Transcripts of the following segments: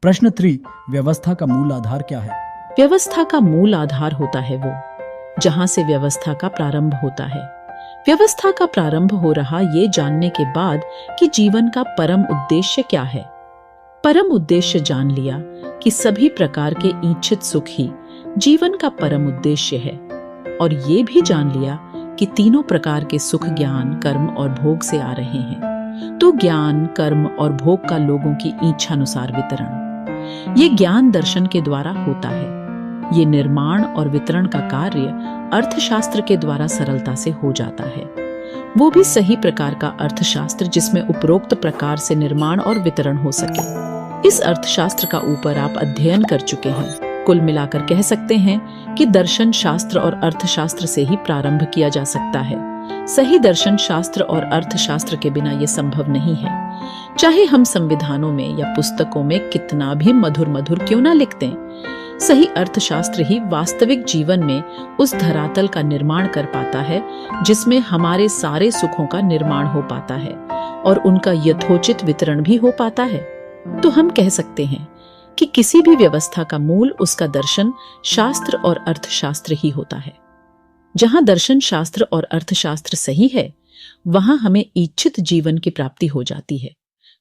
प्रश्न 3, व्यवस्था का मूल आधार क्या है? व्यवस्था का मूल आधार होता है वो जहां से व्यवस्था का प्रारंभ होता है। व्यवस्था का प्रारंभ हो रहा ये जानने के बाद कि जीवन का परम उद्देश्य क्या है। परम उद्देश्य जान लिया कि सभी प्रकार के इच्छित सुख ही जीवन का परम उद्देश्य है, और ये भी जान लिया कि तीनों प्रकार के सुख ज्ञान, कर्म और भोग से आ रहे हैं। तो ज्ञान, कर्म और भोग का लोगों की इच्छानुसार वितरण, ये ज्ञान दर्शन के द्वारा होता है। ये निर्माण और वितरण का कार्य अर्थशास्त्र के द्वारा सरलता से हो जाता है, वो भी सही प्रकार का अर्थशास्त्र जिसमें उपरोक्त प्रकार से निर्माण और वितरण हो सके। इस अर्थशास्त्र का ऊपर आप अध्ययन कर चुके हैं। कुल मिलाकर कह सकते हैं कि दर्शन शास्त्र और अर्थशास्त्र से ही प्रारंभ किया जा सकता है। सही दर्शन शास्त्र और अर्थशास्त्र के बिना यह संभव नहीं है। चाहे हम संविधानों में या पुस्तकों में कितना भी मधुर मधुर क्यों ना लिखते हैं, सही अर्थशास्त्र ही वास्तविक जीवन में उस धरातल का निर्माण कर पाता है जिसमें हमारे सारे सुखों का निर्माण हो पाता है और उनका यथोचित वितरण भी हो पाता है। तो हम कह सकते हैं कि किसी भी व्यवस्था का मूल उसका दर्शन शास्त्र और अर्थशास्त्र ही होता है। जहां दर्शन शास्त्र और अर्थशास्त्र सही है, वहां हमें इच्छित जीवन की प्राप्ति हो जाती है।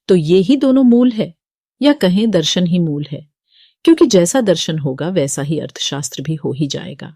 तो ये ही दोनों मूल है, या कहें दर्शन ही मूल है, क्योंकि जैसा दर्शन होगा वैसा ही अर्थशास्त्र भी हो ही जाएगा।